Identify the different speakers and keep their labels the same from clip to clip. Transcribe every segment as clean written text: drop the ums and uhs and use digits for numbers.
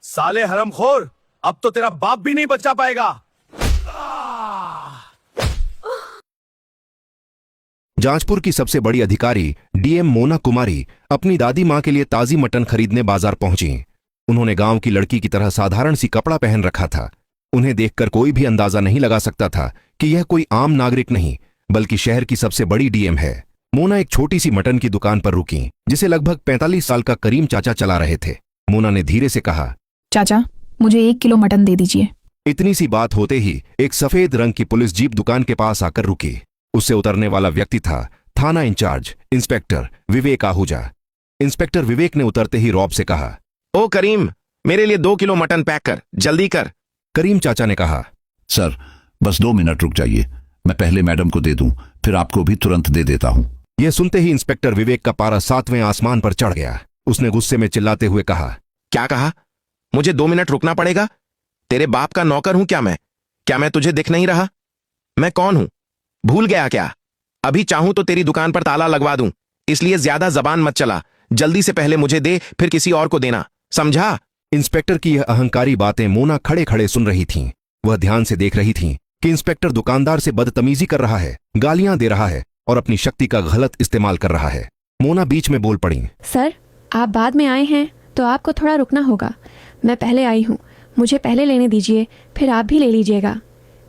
Speaker 1: साले हरामखोर, अब तो तेरा बाप भी नहीं बचा पाएगा।
Speaker 2: जाजपुर की सबसे बड़ी अधिकारी डीएम मोना कुमारी अपनी दादी मां के लिए ताजी मटन खरीदने बाजार पहुंची। उन्होंने गांव की लड़की की तरह साधारण सी कपड़ा पहन रखा था। उन्हें देखकर कोई भी अंदाजा नहीं लगा सकता था कि यह कोई आम नागरिक नहीं बल्कि शहर की सबसे बड़ी डीएम है। मोना एक छोटी सी मटन की दुकान पर रुकी जिसे लगभग 45 साल का करीम चाचा चला रहे थे। मोना ने धीरे से कहा,
Speaker 3: चाचा, मुझे 1 किलो मटन दे दीजिए।
Speaker 2: इतनी सी बात होते ही एक सफेद रंग की पुलिस जीप दुकान के पास आकर रुकी। उससे उतरने वाला व्यक्ति था थाना इंचार्ज इंस्पेक्टर विवेक आहूजा। इंस्पेक्टर विवेक ने उतरते ही रौब से कहा,
Speaker 4: ओ करीम, मेरे लिए 2 किलो मटन पैक कर, जल्दी कर।
Speaker 2: करीम चाचा ने कहा,
Speaker 5: सर बस 2 मिनट रुक जाइए, मैं पहले मैडम को दे दूं, फिर आपको भी तुरंत दे देता हूं।
Speaker 2: यह सुनते ही इंस्पेक्टर विवेक का पारा 7वें आसमान पर चढ़ गया। उसने गुस्से में चिल्लाते हुए कहा,
Speaker 4: क्या कहा? मुझे 2 मिनट रुकना पड़ेगा? तेरे बाप का नौकर हूं क्या मैं? क्या मैं तुझे दिख नहीं रहा? मैं कौन हूं? भूल गया क्या? अभी चाहूं तो तेरी दुकान पर ताला लगवा दूं, इसलिए ज्यादा जबान मत चला। जल्दी से पहले मुझे दे, फिर किसी और को देना, समझा?
Speaker 2: इंस्पेक्टर की यह अहंकारी बातें मोना खड़े खड़े सुन रही थीं। वह ध्यान से देख रही थीं कि इंस्पेक्टर दुकानदार से बदतमीजी कर रहा है, गालियां दे रहा है और अपनी शक्ति का गलत इस्तेमाल कर रहा है। मोना बीच में बोल पड़ी,
Speaker 6: सर, आप बाद में आए हैं तो आपको थोड़ा रुकना होगा। मैं पहले आई हूँ, मुझे पहले लेने दीजिए, फिर आप भी ले लीजिएगा।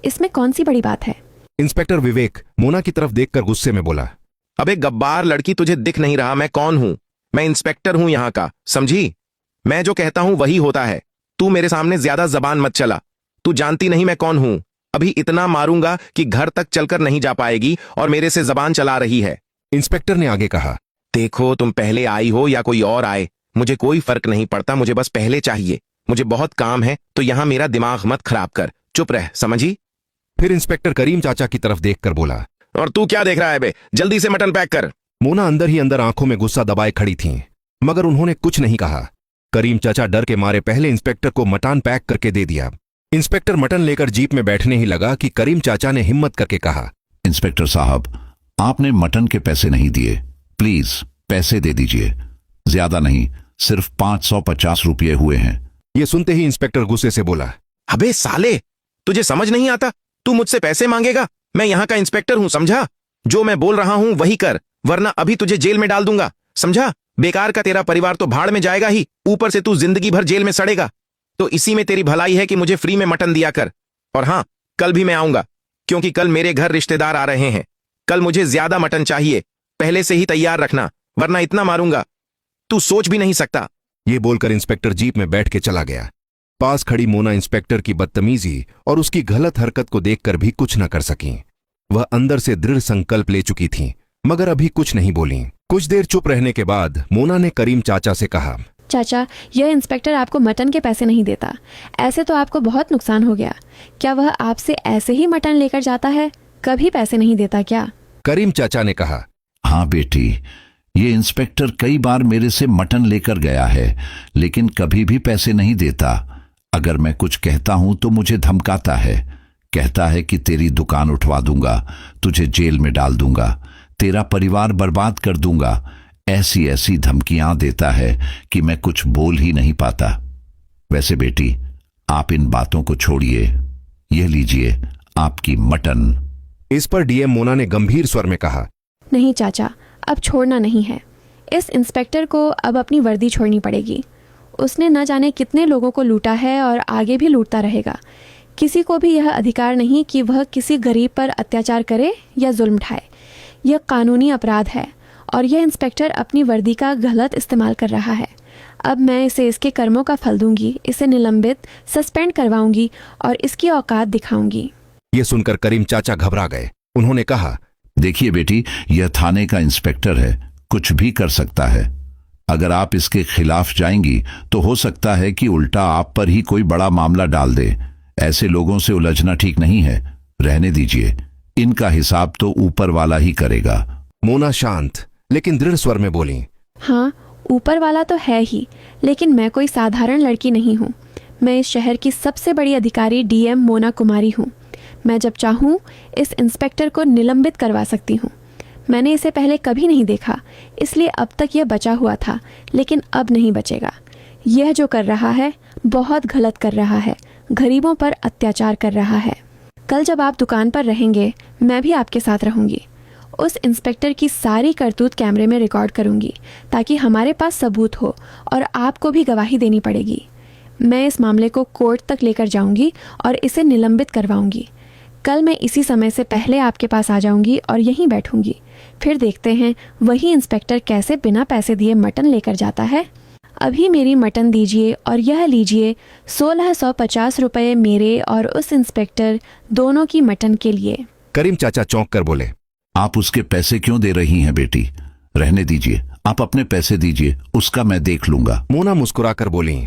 Speaker 6: इसमें कौन सी बड़ी बात है?
Speaker 2: इंस्पेक्टर विवेक मोना की तरफ देखकर गुस्से में बोला,
Speaker 4: अबे गब्बार लड़की, तुझे दिख नहीं रहा मैं कौन हूं? मैं इंस्पेक्टर हूं यहां का, समझी? मैं जो कहता हूं वही होता है। तू मेरे सामने ज्यादा जबान मत चला। तू जानती नहीं मैं कौन हूं। अभी इतना मारूंगा कि घर तक चलकर नहीं जा पाएगी और मेरे से जबान चला रही है।
Speaker 2: इंस्पेक्टर ने आगे कहा,
Speaker 4: देखो, तुम पहले आई हो या कोई और आए, मुझे कोई फर्क नहीं पड़ता। मुझे बस पहले चाहिए। मुझे बहुत काम है, तो यहां मेरा दिमाग मत खराब कर। चुप रह, समझी?
Speaker 2: फिर इंस्पेक्टर करीम चाचा की तरफ देखकर बोला,
Speaker 4: और तू क्या देख रहा है बे? जल्दी से मटन पैक कर।
Speaker 2: मोना अंदर ही अंदर आंखों में गुस्सा दबाए खड़ी थीं, मगर उन्होंने कुछ नहीं कहा। करीम चाचा डर के मारे पहले इंस्पेक्टर को मटन पैक करके दे दिया। इंस्पेक्टर मटन लेकर जीप में बैठने ही लगा कि करीम चाचा ने हिम्मत करके कहा,
Speaker 5: इंस्पेक्टर साहब, आपने मटन के पैसे नहीं दिए, प्लीज पैसे दे दीजिए। ज्यादा नहीं, सिर्फ 550 रुपये हुए हैं।
Speaker 2: यह सुनते ही इंस्पेक्टर गुस्से से बोला,
Speaker 4: अबे साले, तुझे समझ नहीं आता? तू मुझसे पैसे मांगेगा? मैं यहाँ का इंस्पेक्टर हूँ, समझा? जो मैं बोल रहा हूँ वही कर, वरना अभी तुझे जेल में डाल दूंगा, समझा? बेकार का तेरा परिवार तो भाड़ में जाएगा ही, ऊपर से तू जिंदगी भर जेल में सड़ेगा। तो इसी में तेरी भलाई है कि मुझे फ्री में मटन दिया कर। और हाँ, कल भी मैं आऊंगा, क्योंकि कल मेरे घर रिश्तेदार आ रहे हैं। कल मुझे ज्यादा मटन चाहिए, पहले से ही तैयार रखना, वरना इतना मारूंगा तू सोच भी नहीं सकता।
Speaker 2: ये बोलकर इंस्पेक्टर जीप में बैठ के चला गया। पास खड़ी मोना इंस्पेक्टर की बदतमीजी और उसकी गलत हरकत को देखकर भी कुछ न कर सकी। वह अंदर से दृढ़ संकल्प ले चुकी थीं, मगर अभी कुछ नहीं बोली। कुछ देर चुप रहने के बाद मोना ने करीम चाचा से कहा,
Speaker 6: चाचा, यह इंस्पेक्टर आपको मटन के पैसे नहीं देता। ऐसे तो आपको बहुत नुकसान हो गया। क्या वह आपसे ऐसे ही मटन लेकर जाता है? कभी पैसे नहीं देता क्या?
Speaker 2: करीम चाचा ने कहा,
Speaker 5: हाँ बेटी, ये इंस्पेक्टर कई बार मेरे से मटन लेकर गया है, लेकिन कभी भी पैसे नहीं देता। अगर मैं कुछ कहता हूं तो मुझे धमकाता है। कहता है कि तेरी दुकान उठवा दूंगा, तुझे जेल में डाल दूंगा, तेरा परिवार बर्बाद कर दूंगा। ऐसी ऐसी धमकियां देता है कि मैं कुछ बोल ही नहीं पाता। वैसे बेटी, आप इन बातों को छोड़िए, यह लीजिए आपकी मटन।
Speaker 2: इस पर डीएम मोना ने गंभीर स्वर में कहा,
Speaker 6: नहीं चाचा, अब छोड़ना नहीं है। इस इंस्पेक्टर को अब अपनी वर्दी छोड़नी पड़ेगी। उसने न जाने कितने लोगों को लूटा है और आगे भी लूटता रहेगा। किसी को भी यह अधिकार नहीं कि वह किसी गरीब पर अत्याचार करे या जुल्म ढाए। यह कानूनी अपराध है और यह इंस्पेक्टर अपनी वर्दी का गलत इस्तेमाल कर रहा है। अब मैं इसे इसके कर्मों का फल दूंगी, इसे निलंबित, सस्पेंड करवाऊंगी और इसकी औकात दिखाऊंगी।
Speaker 2: यह सुनकर करीम चाचा घबरा गए। उन्होंने कहा,
Speaker 5: देखिए बेटी, यह थाने का इंस्पेक्टर है, कुछ भी कर सकता है। अगर आप इसके खिलाफ जाएंगी तो हो सकता है कि उल्टा आप पर ही कोई बड़ा मामला डाल दे। ऐसे लोगों से उलझना ठीक नहीं है, रहने दीजिए। इनका हिसाब तो ऊपर वाला ही करेगा।
Speaker 2: मोना शांत लेकिन दृढ़ स्वर में बोली,
Speaker 6: हाँ, ऊपर वाला तो है ही, लेकिन मैं कोई साधारण लड़की नहीं हूँ। मैं इस शहर की सबसे बड़ी अधिकारी डीएम मोना कुमारी हूँ। मैं जब चाहूँ इस इंस्पेक्टर को निलंबित करवा सकती हूँ। मैंने इसे पहले कभी नहीं देखा, इसलिए अब तक यह बचा हुआ था, लेकिन अब नहीं बचेगा। यह जो कर रहा है बहुत गलत कर रहा है, गरीबों पर अत्याचार कर रहा है। कल जब आप दुकान पर रहेंगे, मैं भी आपके साथ रहूंगी। उस इंस्पेक्टर की सारी करतूत कैमरे में रिकॉर्ड करूंगी ताकि हमारे पास सबूत हो और आपको भी गवाही देनी पड़ेगी। मैं इस मामले को कोर्ट तक लेकर जाऊंगी और इसे निलंबित करवाऊंगी। कल मैं इसी समय से पहले आपके पास आ जाऊंगी और यहीं बैठूंगी। फिर देखते हैं वही इंस्पेक्टर कैसे बिना पैसे दिए मटन लेकर जाता है। अभी मेरी मटन दीजिए और यह लीजिए 1650 रुपये मेरे और उस इंस्पेक्टर दोनों की मटन के लिए।
Speaker 2: करीम चाचा चौंक कर बोले,
Speaker 5: आप उसके पैसे क्यों दे रही हैं बेटी? रहने दीजिए, आप अपने पैसे दीजिए, उसका मैं देख लूंगा।
Speaker 2: मोना मुस्कुराकर बोली,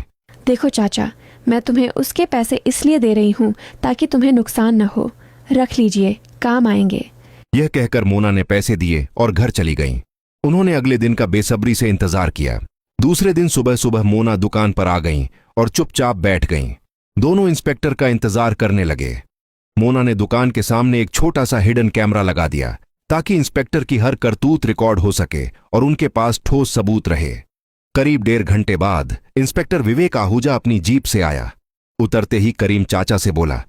Speaker 6: देखो चाचा, मैं तुम्हें उसके पैसे इसलिए दे रही हूँ ताकि तुम्हें नुकसान न हो। रख लीजिए, काम आएंगे।
Speaker 2: यह कहकर मोना ने पैसे दिए और घर चली गईं। उन्होंने अगले दिन का बेसब्री से इंतजार किया। दूसरे दिन सुबह सुबह मोना दुकान पर आ गईं और चुपचाप बैठ गईं। दोनों इंस्पेक्टर का इंतजार करने लगे। मोना ने दुकान के सामने एक छोटा सा हिडन कैमरा लगा दिया ताकि इंस्पेक्टर की हर करतूत रिकॉर्ड हो सके और उनके पास ठोस सबूत रहे। करीब 1.5 घंटे बाद इंस्पेक्टर विवेक आहूजा अपनी जीप से आया। उतरते ही करीम चाचा से बोला,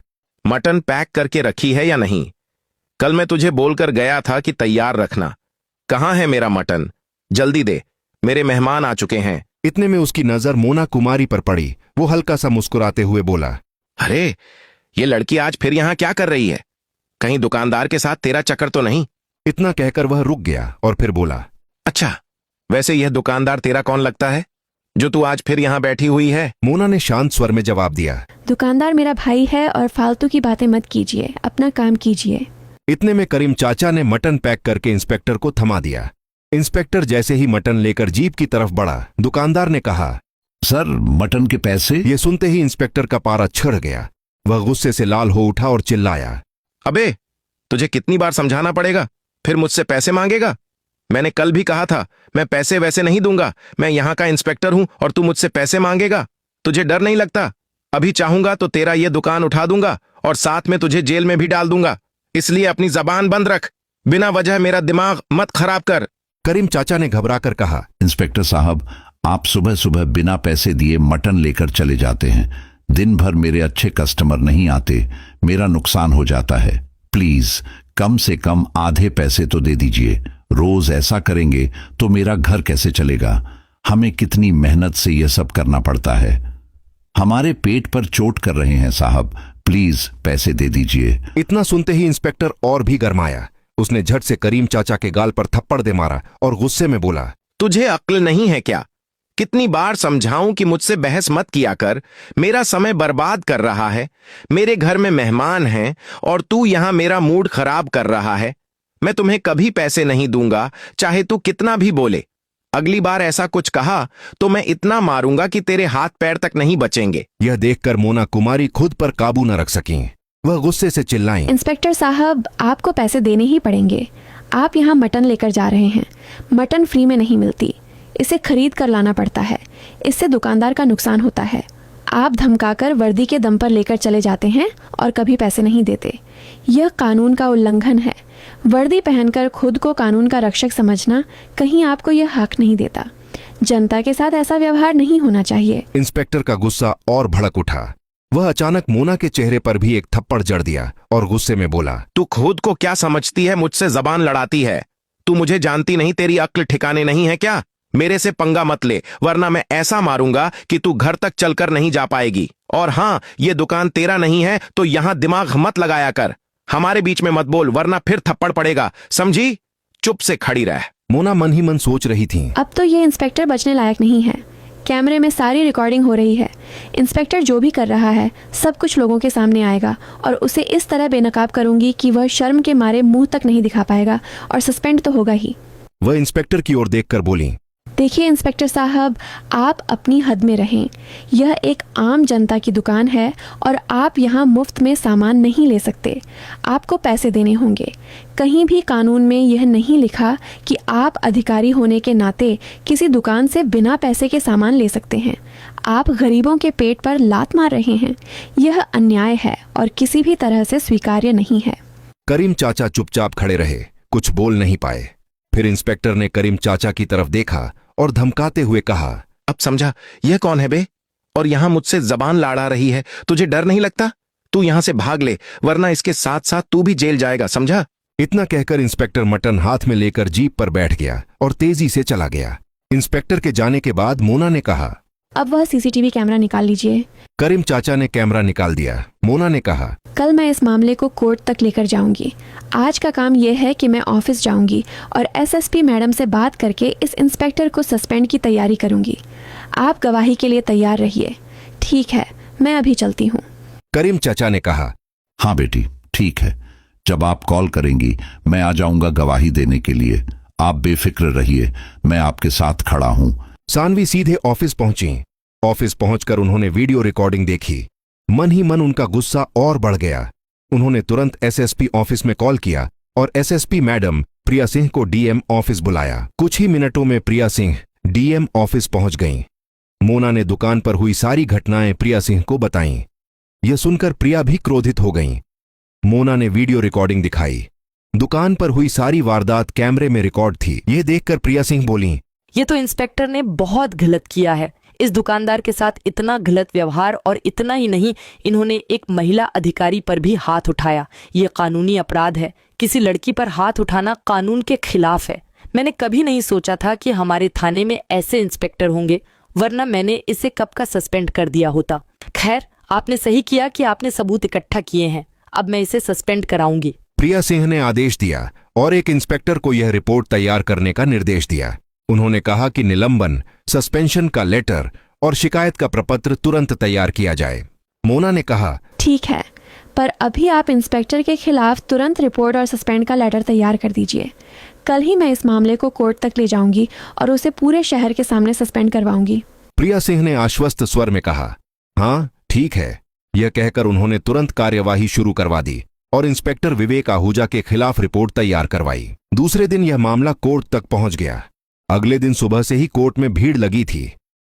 Speaker 4: मटन पैक करके रखी है या नहीं? कल मैं तुझे बोलकर गया था कि तैयार रखना। कहाँ है मेरा मटन? जल्दी दे, मेरे मेहमान आ चुके हैं।
Speaker 2: इतने में उसकी नजर मोना कुमारी पर पड़ी। वो हल्का सा मुस्कुराते हुए बोला,
Speaker 4: अरे, ये लड़की आज फिर यहाँ क्या कर रही है? कहीं दुकानदार के साथ तेरा चक्कर तो नहीं?
Speaker 2: इतना कहकर वह रुक गया और फिर बोला,
Speaker 4: अच्छा, वैसे यह दुकानदार तेरा कौन लगता है जो तू आज फिर यहाँ बैठी हुई है?
Speaker 2: मोना ने शांत स्वर में जवाब दिया,
Speaker 6: दुकानदार मेरा भाई है और फालतू की बातें मत कीजिए, अपना काम कीजिए।
Speaker 2: इतने में करीम चाचा ने मटन पैक करके इंस्पेक्टर को थमा दिया। इंस्पेक्टर जैसे ही मटन लेकर जीप की तरफ बढ़ा, दुकानदार ने कहा,
Speaker 5: सर, मटन के पैसे?
Speaker 2: यह सुनते ही इंस्पेक्टर का पारा छिड़ गया। वह गुस्से से लाल हो उठा और चिल्लाया,
Speaker 4: अबे, तुझे कितनी बार समझाना पड़ेगा? फिर मुझसे पैसे मांगेगा? मैंने कल भी कहा था, मैं पैसे वैसे नहीं दूंगा। मैं यहाँ का इंस्पेक्टर हूं और तू मुझसे पैसे मांगेगा? तुझे डर नहीं लगता? अभी चाहूंगा तो तेरा ये दुकान उठा दूंगा और साथ में तुझे जेल में भी डाल दूंगा। इसलिए अपनी जबान बंद रख, बिना वजह मेरा दिमाग मत खराब कर।
Speaker 2: करीम चाचा ने घबराकर कहा,
Speaker 5: इंस्पेक्टर साहब, आप सुबह सुबह बिना पैसे दिए मटन लेकर चले जाते हैं। दिन भर मेरे अच्छे कस्टमर नहीं आते, मेरा नुकसान हो जाता है। प्लीज कम से कम आधे पैसे तो दे दीजिए। रोज ऐसा करेंगे तो मेरा घर कैसे चलेगा? हमें कितनी मेहनत से यह सब करना पड़ता है। हमारे पेट पर चोट कर रहे हैं साहब, प्लीज पैसे दे दीजिए।
Speaker 2: इतना सुनते ही इंस्पेक्टर और भी गरमाया। उसने झट से करीम चाचा के गाल पर थप्पड़ दे मारा और गुस्से में बोला,
Speaker 4: तुझे अक्ल नहीं है क्या? कितनी बार समझाऊं कि मुझसे बहस मत किया कर, मेरा समय बर्बाद कर रहा है। मेरे घर में मेहमान हैं और तू यहां मेरा मूड खराब कर रहा है। मैं तुम्हें कभी पैसे नहीं दूंगा, चाहे तू कितना भी बोले। अगली बार ऐसा कुछ कहा तो मैं इतना मारूंगा कि तेरे हाथ पैर तक नहीं बचेंगे।
Speaker 2: यह देखकर मोना कुमारी खुद पर काबू न रख सकी। वह गुस्से से चिल्लाईं,
Speaker 6: इंस्पेक्टर साहब, आपको पैसे देने ही पड़ेंगे। आप यहाँ मटन लेकर जा रहे हैं। मटन फ्री में नहीं मिलती, इसे खरीद कर लाना पड़ता है। इससे दुकानदार का नुकसान होता है। आप धमकाकर वर्दी के दम पर लेकर चले जाते हैं और कभी पैसे नहीं देते। यह कानून का उल्लंघन है। वर्दी पहनकर खुद को कानून का रक्षक समझना कहीं आपको यह हक नहीं देता। जनता के साथ ऐसा व्यवहार नहीं होना चाहिए।
Speaker 2: इंस्पेक्टर का गुस्सा और भड़क उठा। वह अचानक मोना के चेहरे पर भी एक थप्पड़ जड़ दिया और गुस्से में बोला,
Speaker 4: तू खुद को क्या समझती है? मुझसे जबान लड़ाती है। तू मुझे जानती नहीं, तेरी अक्ल ठिकाने नहीं है क्या? मेरे से पंगा मत ले, वरना मैं ऐसा मारूंगा कि तू घर तक चलकर नहीं जा पाएगी। और हां, ये दुकान तेरा नहीं है तो यहां दिमाग मत लगाया कर। हमारे बीच में मत बोल, वरना फिर थप्पड़ पड़ेगा, समझी? चुप से खड़ी रह।
Speaker 2: मोना मन ही मन सोच रही थी,
Speaker 6: अब तो ये इंस्पेक्टर बचने लायक नहीं है। कैमरे में सारी रिकॉर्डिंग हो रही है। इंस्पेक्टर जो भी कर रहा है सब कुछ लोगों के सामने आएगा और उसे इस तरह बेनकाब करूंगी कि वह शर्म के मारे मुंह तक नहीं दिखा पाएगा और सस्पेंड तो होगा ही।
Speaker 2: वह इंस्पेक्टर की ओर देखकर बोली,
Speaker 6: देखिए इंस्पेक्टर साहब, आप अपनी हद में रहें। यह एक आम जनता की दुकान है और आप यहाँ मुफ्त में सामान नहीं ले सकते। आपको पैसे देने होंगे। कहीं भी कानून में यह नहीं लिखा कि आप अधिकारी होने के नाते किसी दुकान से बिना पैसे के सामान ले सकते हैं। आप गरीबों के पेट पर लात मार रहे हैं। यह अन्याय है और किसी भी तरह से स्वीकार्य नहीं है।
Speaker 2: करीम चाचा चुपचाप खड़े रहे, कुछ बोल नहीं पाए। फिर इंस्पेक्टर ने करीम चाचा की तरफ देखा और धमकाते हुए कहा,
Speaker 4: अब समझा, यह कौन है बे? और यहां मुझसे जबान लड़ा रही है। तुझे डर नहीं लगता? तू यहां से भाग ले, वरना इसके साथ साथ तू भी जेल जाएगा, समझा?
Speaker 2: इतना कहकर इंस्पेक्टर मटन हाथ में लेकर जीप पर बैठ गया और तेजी से चला गया। इंस्पेक्टर के जाने के बाद मोना ने कहा,
Speaker 6: अब वह सीसीटीवी कैमरा निकाल लीजिए।
Speaker 2: करीम चाचा ने कैमरा निकाल दिया। मोना ने कहा,
Speaker 6: कल मैं इस मामले को कोर्ट तक लेकर जाऊंगी। आज का काम यह है कि मैं ऑफिस जाऊंगी और एसएसपी मैडम से बात करके इस इंस्पेक्टर को सस्पेंड की तैयारी करूंगी। आप गवाही के लिए तैयार रहिए। ठीक है, मैं अभी चलती हूँ।
Speaker 2: करीम चाचा ने कहा,
Speaker 5: हाँ बेटी, ठीक है। जब आप कॉल करेंगी मैं आ जाऊंगा गवाही देने के लिए। आप बेफिक्र रहिए, मैं आपके साथ खड़ा हूं।
Speaker 2: सानवी सीधे ऑफिस पहुंची। ऑफिस पहुंचकर उन्होंने वीडियो रिकॉर्डिंग देखी। मन ही मन उनका गुस्सा और बढ़ गया। उन्होंने तुरंत एसएसपी ऑफिस में कॉल किया और एसएसपी मैडम प्रिया सिंह को डीएम ऑफिस बुलाया। कुछ ही मिनटों में प्रिया सिंह डीएम ऑफिस पहुंच गईं। मोना ने दुकान पर हुई सारी घटनाएं प्रिया सिंह को बताईं। यह सुनकर प्रिया भी क्रोधित हो गईं। मोना ने वीडियो रिकॉर्डिंग दिखाई। दुकान पर हुई सारी वारदात कैमरे में रिकॉर्ड थी। यह देखकर प्रिया सिंह बोलीं,
Speaker 7: ये तो इंस्पेक्टर ने बहुत गलत किया है। इस दुकानदार के साथ इतना गलत व्यवहार, और इतना ही नहीं, इन्होंने एक महिला अधिकारी पर भी हाथ उठाया। ये कानूनी अपराध है। किसी लड़की पर हाथ उठाना कानून के खिलाफ है। मैंने कभी नहीं सोचा था कि हमारे थाने में ऐसे इंस्पेक्टर होंगे, वरना मैंने इसे कब का सस्पेंड कर दिया होता। खैर, आपने सही किया कि आपने सबूत इकट्ठा किए हैं। अब मैं इसे सस्पेंड कराऊंगी।
Speaker 2: प्रिया सिंह ने आदेश दिया और एक इंस्पेक्टर को यह रिपोर्ट तैयार करने का निर्देश दिया। उन्होंने कहा कि निलंबन, सस्पेंशन का लेटर और शिकायत का प्रपत्र तुरंत तैयार किया जाए। मोना ने कहा,
Speaker 6: ठीक है, पर अभी आप इंस्पेक्टर के खिलाफ तुरंत रिपोर्ट और सस्पेंड का लेटर तैयार कर दीजिए। कल ही मैं इस मामले को कोर्ट तक ले जाऊंगी और उसे पूरे शहर के सामने सस्पेंड करवाऊंगी।
Speaker 2: प्रिया सिंह ने आश्वस्त स्वर में कहा, हाँ ठीक है। यह कहकर उन्होंने तुरंत कार्यवाही शुरू करवा दी और इंस्पेक्टर विवेक आहूजा के खिलाफ रिपोर्ट तैयार करवाई। दूसरे दिन यह मामला कोर्ट तक पहुंच गया। अगले दिन सुबह से ही कोर्ट में भीड़ लगी थी।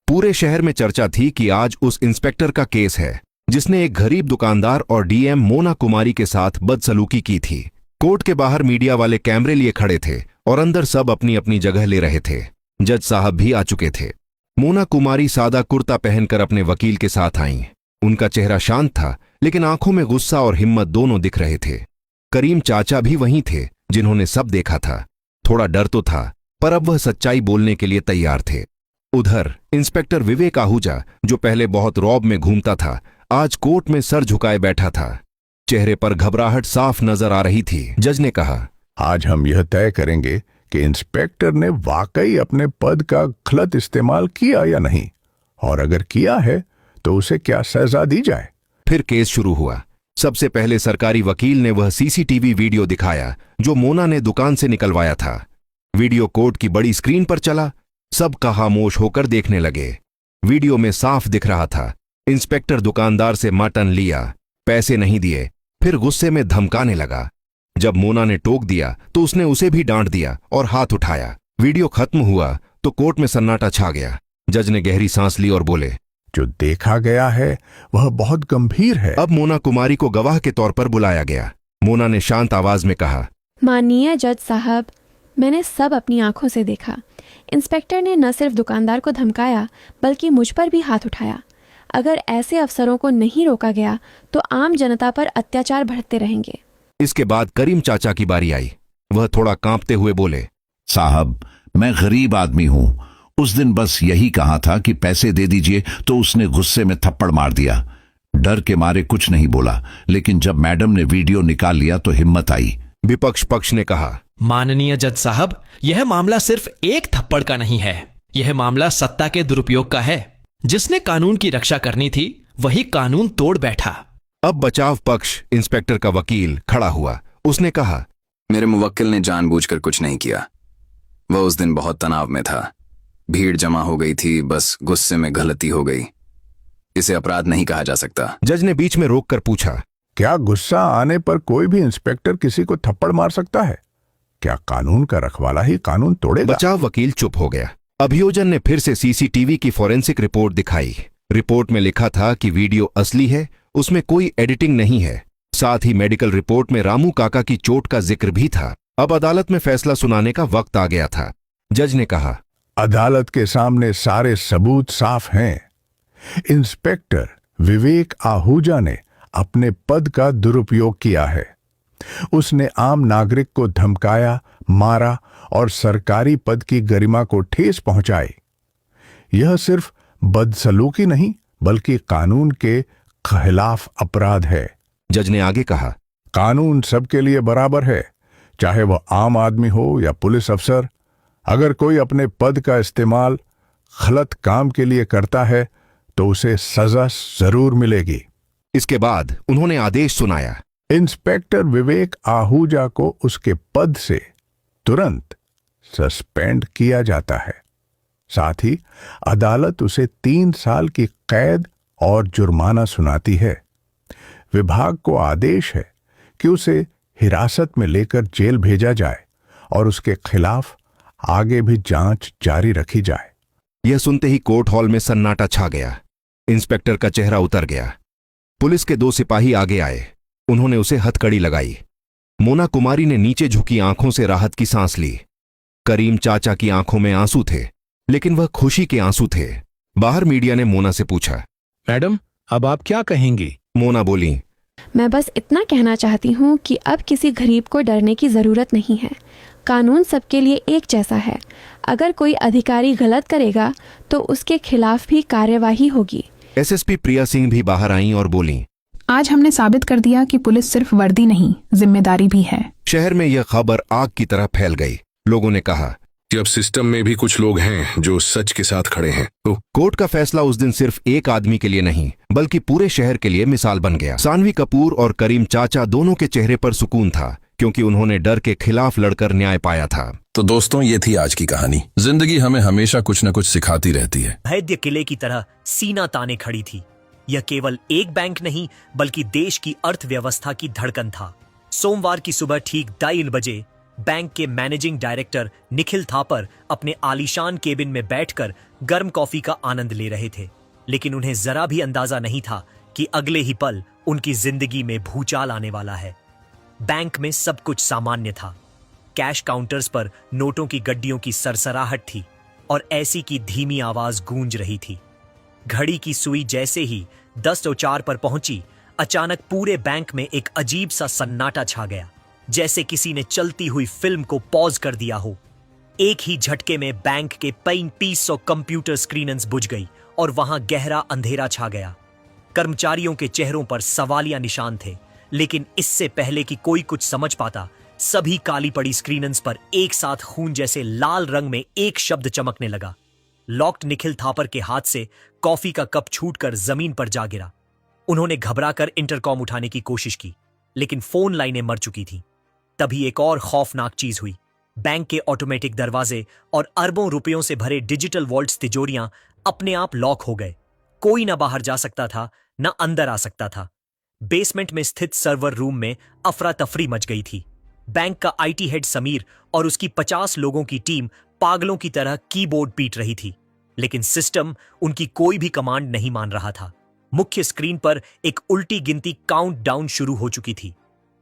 Speaker 2: पूरे शहर में चर्चा थी कि आज उस इंस्पेक्टर का केस है जिसने एक गरीब दुकानदार और डीएम मोना कुमारी के साथ बदसलूकी की थी। कोर्ट के बाहर मीडिया वाले कैमरे लिए खड़े थे और अंदर सब अपनी अपनी जगह ले रहे थे। जज साहब भी आ चुके थे। मोना कुमारी सादा कुर्ता पहनकर अपने वकील के साथ आईं। उनका चेहरा शांत था, लेकिन आंखों में गुस्सा और हिम्मत दोनों दिख रहे थे। करीम चाचा भी वहीं थे, जिन्होंने सब देखा था। थोड़ा डर तो था, पर अब वह सच्चाई बोलने के लिए तैयार थे। उधर इंस्पेक्टर विवेक आहूजा, जो पहले बहुत रौब में घूमता था, आज कोर्ट में सर झुकाए बैठा था। चेहरे पर घबराहट साफ नजर आ रही थी। जज ने कहा,
Speaker 8: आज हम यह तय करेंगे कि इंस्पेक्टर ने वाकई अपने पद का गलत इस्तेमाल किया या नहीं, और अगर किया है तो उसे क्या सजा दी जाए।
Speaker 2: फिर केस शुरू हुआ। सबसे पहले सरकारी वकील ने वह सीसीटीवी वीडियो दिखाया जो मोना ने दुकान से निकलवाया था। वीडियो कोर्ट की बड़ी स्क्रीन पर चला। सब खामोश होकर देखने लगे। वीडियो में साफ दिख रहा था, इंस्पेक्टर दुकानदार से मटन लिया, पैसे नहीं दिए, फिर गुस्से में धमकाने लगा। जब मोना ने टोक दिया तो उसने उसे भी डांट दिया और हाथ उठाया। वीडियो खत्म हुआ तो कोर्ट में सन्नाटा छा गया। जज ने गहरी सांस ली और बोले,
Speaker 8: जो देखा गया है वह बहुत गंभीर है।
Speaker 2: अब मोना कुमारी को गवाह के तौर पर बुलाया गया। मोना ने शांत आवाज में कहा,
Speaker 6: माननीय जज साहब, मैंने सब अपनी आंखों से देखा। इंस्पेक्टर ने न सिर्फ दुकानदार को धमकाया, बल्कि मुझ पर भी हाथ उठाया। अगर ऐसे अफसरों को नहीं रोका गया तो आम जनता पर अत्याचार बढ़ते रहेंगे।
Speaker 2: इसके बाद करीम चाचा की बारी आई। वह थोड़ा कांपते हुए बोले,
Speaker 5: साहब, मैं गरीब आदमी हूं। उस दिन बस यही कहा था कि पैसे दे दीजिए, तो उसने गुस्से में थप्पड़ मार दिया। डर के मारे कुछ नहीं बोला, लेकिन जब मैडम ने वीडियो निकाल लिया तो हिम्मत आई।
Speaker 2: विपक्ष पक्ष ने कहा,
Speaker 9: माननीय जज साहब, यह मामला सिर्फ एक थप्पड़ का नहीं है। यह मामला सत्ता के दुरुपयोग का है। जिसने कानून की रक्षा करनी थी वही कानून तोड़ बैठा।
Speaker 2: अब बचाव पक्ष इंस्पेक्टर का वकील खड़ा हुआ। उसने कहा,
Speaker 10: मेरे मुवक्किल ने जानबूझकर कुछ नहीं किया। वह उस दिन बहुत तनाव में था। भीड़ जमा हो गई थी, बस गुस्से में गलती हो गई। इसे अपराध नहीं कहा जा सकता।
Speaker 2: जज ने बीच में रोककर पूछा,
Speaker 8: क्या गुस्सा आने पर कोई भी इंस्पेक्टर किसी को थप्पड़ मार सकता है? क्या कानून का रखवाला ही कानून तोड़ेगा?
Speaker 2: बचाव वकील चुप हो गया। अभियोजन ने फिर से सीसीटीवी की फॉरेंसिक रिपोर्ट दिखाई। रिपोर्ट में लिखा था कि वीडियो असली है, उसमें कोई एडिटिंग नहीं है। साथ ही मेडिकल रिपोर्ट में रामू काका की चोट का जिक्र भी था। अब अदालत में फैसला सुनाने का वक्त आ गया था। जज ने कहा,
Speaker 8: अदालत के सामने सारे सबूत साफ हैं। इंस्पेक्टर विवेक आहूजा ने अपने पद का दुरुपयोग किया है। उसने आम नागरिक को धमकाया, मारा और सरकारी पद की गरिमा को ठेस पहुंचाई। यह सिर्फ बदसलूकी नहीं बल्कि कानून के खिलाफ अपराध है।
Speaker 2: जज ने आगे कहा,
Speaker 8: कानून सबके लिए बराबर है, चाहे वह आम आदमी हो या पुलिस अफसर। अगर कोई अपने पद का इस्तेमाल गलत काम के लिए करता है तो उसे सजा जरूर मिलेगी।
Speaker 2: इसके बाद उन्होंने आदेश सुनाया,
Speaker 8: इंस्पेक्टर विवेक आहूजा को उसके पद से तुरंत सस्पेंड किया जाता है। साथ ही अदालत उसे 3 साल की कैद और जुर्माना सुनाती है। विभाग को आदेश है कि उसे हिरासत में लेकर जेल भेजा जाए और उसके खिलाफ आगे भी जांच जारी रखी जाए।
Speaker 2: यह सुनते ही कोर्ट हॉल में सन्नाटा छा गया। इंस्पेक्टर का चेहरा उतर गया। पुलिस के 2 सिपाही आगे आए। उन्होंने उसे हथकड़ी लगाई। मोना कुमारी ने नीचे झुकी आंखों से राहत की सांस ली। करीम चाचा की आंखों में आंसू थे, लेकिन वह खुशी के आंसू थे। बाहर मीडिया ने मोना से पूछा,
Speaker 1: मैडम अब आप क्या कहेंगी?
Speaker 2: मोना बोली,
Speaker 6: मैं बस इतना कहना चाहती हूँ कि अब किसी गरीब को डरने की ज़रूरत नहीं है। कानून सबके लिए एक जैसा है। अगर कोई अधिकारी गलत करेगा तो उसके खिलाफ भी कार्यवाही होगी।
Speaker 2: एसएसपी प्रिया सिंह भी बाहर आईं और बोलीं,
Speaker 3: आज हमने साबित कर दिया कि पुलिस सिर्फ वर्दी नहीं, जिम्मेदारी भी है।
Speaker 2: शहर में यह खबर आग की तरह फैल गई। लोगों ने कहा
Speaker 11: कि अब सिस्टम में भी कुछ लोग हैं जो सच के साथ खड़े हैं। तो
Speaker 2: कोर्ट का फैसला उस दिन सिर्फ एक आदमी के लिए नहीं बल्कि पूरे शहर के लिए मिसाल बन गया। सानवी कपूर और करीम चाचा दोनों के चेहरे पर सुकून था, क्योंकि उन्होंने डर के खिलाफ लड़कर न्याय पाया था।
Speaker 11: तो दोस्तों, ये थी आज की कहानी। जिंदगी हमें हमेशा कुछ न कुछ सिखाती रहती है।
Speaker 12: भैद्य किले की तरह सीना ताने खड़ी थी। यह केवल एक बैंक नहीं बल्कि देश की अर्थव्यवस्था की धड़कन था। सोमवार की सुबह ठीक 2:30 बजे बैंक के मैनेजिंग डायरेक्टर निखिल थापर अपने आलीशान केबिन में बैठकर गर्म कॉफी का आनंद ले रहे थे, लेकिन उन्हें जरा भी अंदाजा नहीं था कि अगले ही पल उनकी जिंदगी में भूचाल आने वाला है। बैंक में सब कुछ सामान्य था। कैश काउंटर्स पर नोटों की गड्डियों की सरसराहट थी और ऐसी की धीमी आवाज गूंज रही थी। घड़ी की सुई जैसे ही 10:04 पर पहुंची, अचानक पूरे बैंक में एक अजीब सा सन्नाटा छा गया, जैसे किसी ने चलती हुई फिल्म को पॉज कर दिया हो। एक ही झटके में बैंक के 3500 कंप्यूटर स्क्रीन्स बुझ गई और वहां गहरा अंधेरा छा गया। कर्मचारियों के चेहरों पर सवालिया निशान थे, लेकिन इससे पहले कि कोई कुछ समझ पाता, सभी काली पड़ी स्क्रीन्स पर एक साथ खून जैसे लाल रंग में एक शब्द चमकने लगा। लॉक्ड निखिल थापर के हाथ से कॉफी का कप छूटकर जमीन पर जा गिरा। उन्होंने घबराकर इंटरकॉम उठाने की कोशिश की, लेकिन फोन लाइनें मर चुकी थीं। तभी एक और खौफनाक चीज हुई। बैंक के ऑटोमेटिक दरवाजे और अरबों रुपयों से भरे डिजिटल वॉल्ट्स तिजोरियां अपने आप लॉक हो गए। कोई ना बाहर जा सकता था, ना अंदर आ सकता था। बेसमेंट में स्थित सर्वर रूम में अफरा तफरी मच गई थी। बैंक का आईटी हेड समीर और उसकी 50 लोगों की टीम पागलों की तरह कीबोर्ड पीट रही थी, लेकिन सिस्टम उनकी कोई भी कमांड नहीं मान रहा था। मुख्य स्क्रीन पर एक उल्टी गिनती काउंटडाउन शुरू हो चुकी थी।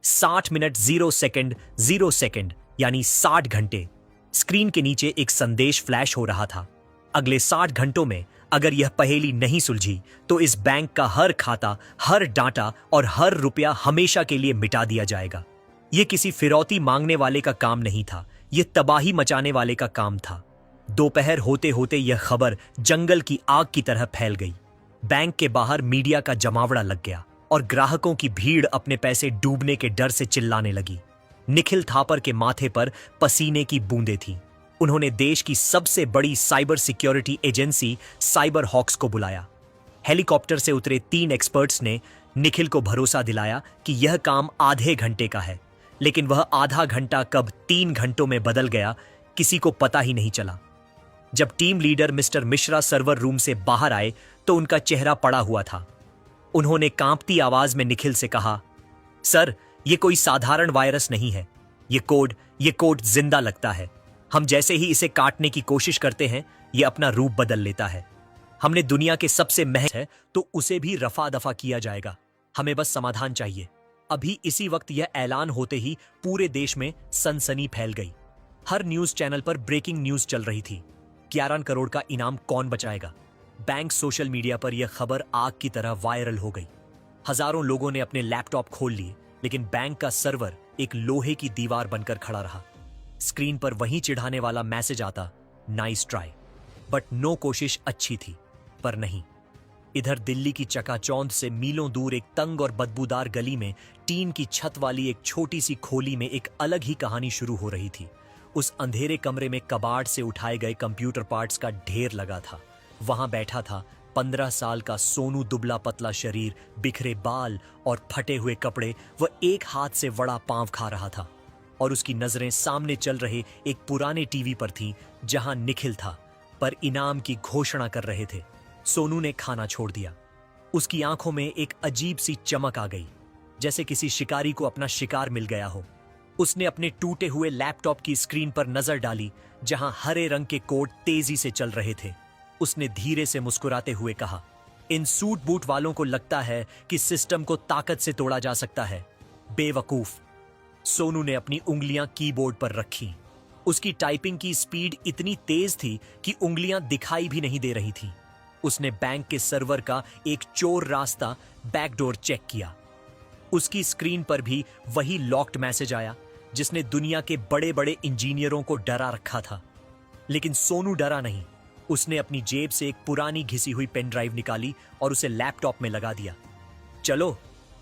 Speaker 12: 60 मिनट 0 सेकंड 0 सेकंड यानी 60 घंटे। स्क्रीन के नीचे एक संदेश फ्लैश हो रहा था। अगले 60 घंटों में अगर यह पहेली नहीं सुलझी तो इस बैंक का हर खाता, हर डाटा और हर रुपया हमेशा के लिए मिटा दिया जाएगा। यह किसी फिरौती मांगने वाले का काम नहीं था, यह तबाही मचाने वाले का काम था। दोपहर होते होते यह खबर जंगल की आग की तरह फैल गई। बैंक के बाहर मीडिया का जमावड़ा लग गया और ग्राहकों की भीड़ अपने पैसे डूबने के डर से चिल्लाने लगी। निखिल थापर के माथे पर पसीने की बूंदें थीं। उन्होंने देश की सबसे बड़ी cyber security agency cyber hawks को बुलाया। हेलीकॉप्टर से उतरे 3 एक्सपर्ट्स ने निखिल को भरोसा दिलाया कि यह काम आधे घंटे का है, लेकिन वह आधा घंटा कब 3 घंटों में बदल गया, किसी को पता ही नहीं चला। जब team leader mister Mishra server room से बाहर आए तो उनका चेहरा पड़ा हुआ था। उन्होंने कांपती आवाज में निखिल से कहा, सर, यह कोई साधारण वायरस नहीं है। यह कोड जिंदा लगता है। हम जैसे ही इसे काटने की कोशिश करते हैं, यह अपना रूप बदल लेता है। हमने दुनिया के सबसे महंगे है तो उसे भी रफा दफा किया जाएगा। हमें बस समाधान चाहिए। अभी इसी वक्त यह ऐलान होते ही पूरे देश में सनसनी फैल गई। हर न्यूज चैनल पर ब्रेकिंग न्यूज चल रही थी। 11 करोड़ का इनाम कौन बचाएगा? बैंक सोशल मीडिया पर यह खबर आग की तरह वायरल हो गई। हजारों लोगों ने अपने लैपटॉप खोल लिए, लेकिन बैंक का सर्वर एक लोहे की दीवार बनकर खड़ा रहा। स्क्रीन पर वही चिढ़ाने वाला मैसेज आता, नाइस ट्राई, बट नो कोशिश अच्छी थी, पर नहीं। इधर दिल्ली की चकाचौंध से मीलों दूर एक तंग और बदबूदार गली में टीन की छत वाली एक छोटी सी खोली में एक अलग ही कहानी शुरू हो रही थी। उस अंधेरे कमरे में कबाड़ से उठाए गए कंप्यूटर पार्ट्स का ढेर लगा था। वहां बैठा था 15 साल का सोनू, दुबला पतला शरीर, बिखरे बाल और फटे हुए कपड़े। वह एक हाथ से वड़ा पांव खा रहा था और उसकी नजरें सामने चल रहे एक पुराने टीवी पर थीं, जहां निखिल था, पर इनाम की घोषणा कर रहे थे। सोनू ने खाना छोड़ दिया। उसकी आंखों में एक अजीब सी चमक आ गई, जैसे किसी शिकारी को अपना शिकार मिल गया हो। उसने अपने टूटे हुए लैपटॉप की स्क्रीन पर नजर डाली, जहां हरे रंग के कोड तेजी से चल रहे थे। उसने धीरे से मुस्कुराते हुए कहा, इन सूट बूट वालों को लगता है कि सिस्टम को ताकत से तोड़ा जा सकता है। बेवकूफ। सोनू ने अपनी उंगलियां कीबोर्ड पर रखी। उसकी टाइपिंग की स्पीड इतनी तेज थी कि उंगलियां दिखाई भी नहीं दे रही थीं। उसने बैंक के सर्वर का एक चोर रास्ता बैकडोर चेक किया। उसकी स्क्रीन पर भी वही लॉक्ड मैसेज आया, जिसने दुनिया के बड़े बड़े इंजीनियरों को डरा रखा था। लेकिन सोनू डरा नहीं। उसने अपनी जेब से एक पुरानी घिसी हुई पेन ड्राइव निकाली और उसे लैपटॉप में लगा दिया। चलो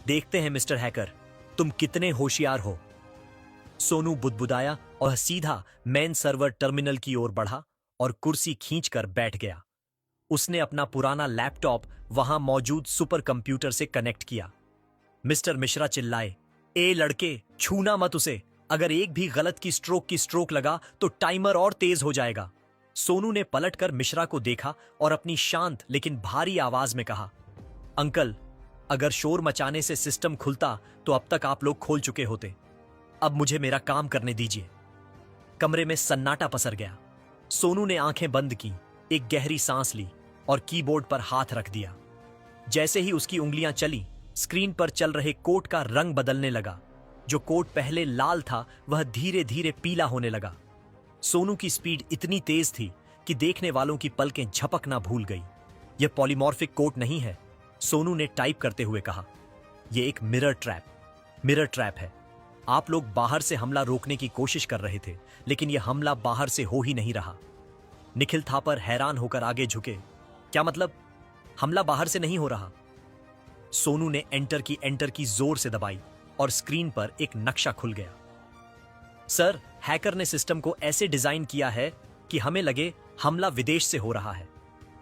Speaker 12: देखते हैं मिस्टर हैकर, तुम कितने होशियार हो। सोनू बुदबुदाया और सीधा मेन सर्वर टर्मिनल की ओर बढ़ा और कुर्सी खींचकर बैठ गया। उसने अपना पुराना लैपटॉप वहां मौजूद सुपर कंप्यूटर से कनेक्ट किया। मिस्टर मिश्रा चिल्लाए, ए लड़के, छूना मत उसे। अगर एक भी गलत की स्ट्रोक लगा तो टाइमर और तेज हो जाएगा। सोनू ने पलटकर मिश्रा को देखा और अपनी शांत लेकिन भारी आवाज में कहा, अंकल, अगर शोर मचाने से सिस्टम खुलता तो अब तक आप लोग खोल चुके होते। अब मुझे मेरा काम करने दीजिए। कमरे में सन्नाटा पसर गया। सोनू ने आंखें बंद की, एक गहरी सांस ली और कीबोर्ड पर हाथ रख दिया। जैसे ही उसकी उंगलियां चली, स्क्रीन पर चल रहे कोड का रंग बदलने लगा। जो कोड पहले लाल था वह धीरे धीरे पीला होने लगा। सोनू की स्पीड इतनी तेज थी कि देखने वालों की पलकें झपकना भूल गई। यह पॉलीमॉर्फिक कोड नहीं है, सोनू ने टाइप करते हुए कहा। यह एक मिरर ट्रैप है। आप लोग बाहर से हमला रोकने की कोशिश कर रहे थे, लेकिन यह हमला बाहर से हो ही नहीं रहा। निखिल थापर हैरान होकर आगे झुके। क्या मतलब? हमला बाहर से नहीं हो रहा? सोनू ने एंटर की जोर से दबाई और स्क्रीन पर एक नक्शा खुल गया। सर, हैकर ने सिस्टम को ऐसे डिजाइन किया है कि हमें लगे हमला विदेश से हो रहा है,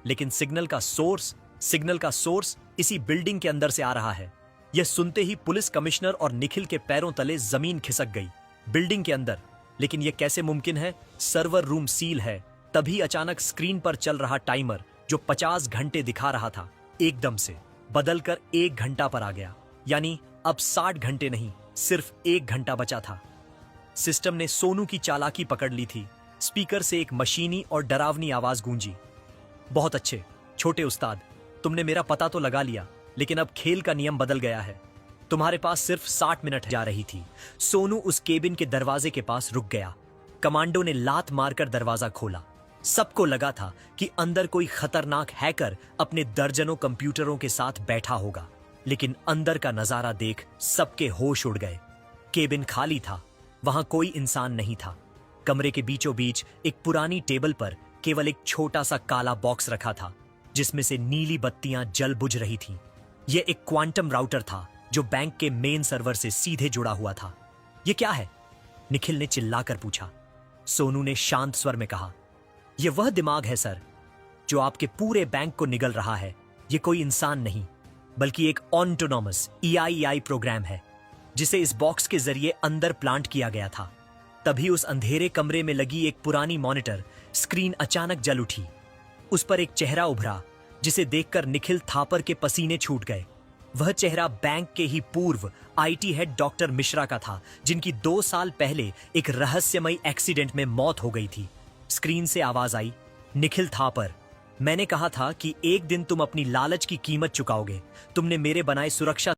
Speaker 12: लेकिन सिग्नल का सोर्स इसी बिल्डिंग के अंदर से आ रहा है। यह सुनते ही पुलिस कमिश्नर और निखिल के पैरों तले जमीन खिसक गई। बिल्डिंग के अंदर? लेकिन यह कैसे मुमकिन है? सर्वर रूम सील है। तभी अचानक स्क्रीन पर चल रहा टाइमर, जो 50 घंटे दिखा रहा था, एकदम से बदलकर 1 घंटा पर आ गया। यानी अब 60 घंटे नहीं, सिर्फ 1 घंटा बचा था। सिस्टम ने सोनू की चालाकी पकड़ ली थी। स्पीकर से एक मशीनी और डरावनी आवाज गूंजी। बहुत अच्छे छोटे उस्ताद, तुमने मेरा पता तो लगा लिया, लेकिन अब खेल का नियम बदल गया है। तुम्हारे पास सिर्फ 60 मिनट जा रही थी। सोनू उस केबिन के दरवाजे के पास रुक गया। कमांडो ने लात मारकर दरवाजा खोला। सबको लगा था कि अंदर कोई खतरनाक हैकर अपने दर्जनों कंप्यूटरों के साथ बैठा होगा, लेकिन अंदर का नजारा देख सबके होश उड़ गए। केबिन खाली था, वहां कोई इंसान नहीं था। कमरे के बीचों बीच एक पुरानी टेबल पर केवल एक छोटा सा काला बॉक्स रखा था, जिसमें से नीली बत्तियां जल बुझ रही थीं। यह एक क्वांटम राउटर था, जो बैंक के मेन सर्वर से सीधे जुड़ा हुआ था। यह क्या है? निखिल ने चिल्लाकर पूछा। सोनू ने शांत स्वर में कहा, यह वह दिमाग है सर, जो आपके पूरे बैंक को निगल रहा है। यह कोई इंसान नहीं, बल्कि एक ऑटोनॉमस EIEI प्रोग्राम है, जिसे इस बॉक्स के जरिए अंदर प्लांट किया गया था। तभी उस अंधेरे कमरे में लगी एक पुरानी मॉनिटर स्क्रीन अचानक जल उठी। उस पर एक चेहरा उभरा, जिसे देखकर निखिल थापर के पसीने छूट गए। वह चेहरा बैंक के ही पूर्व IT हेड डॉक्टर मिश्रा का था, जिनकी 2 साल पहले एक रहस्यमयी एक्सीडेंट में मौत हो गई थी। स्क्रीन से आवाज आई, निखिल थापर, मैंने कहा था कि एक दिन तुम अपनी लालच की कीमत चुकाओगे। तुमने मेरे बनाए सुरक्षा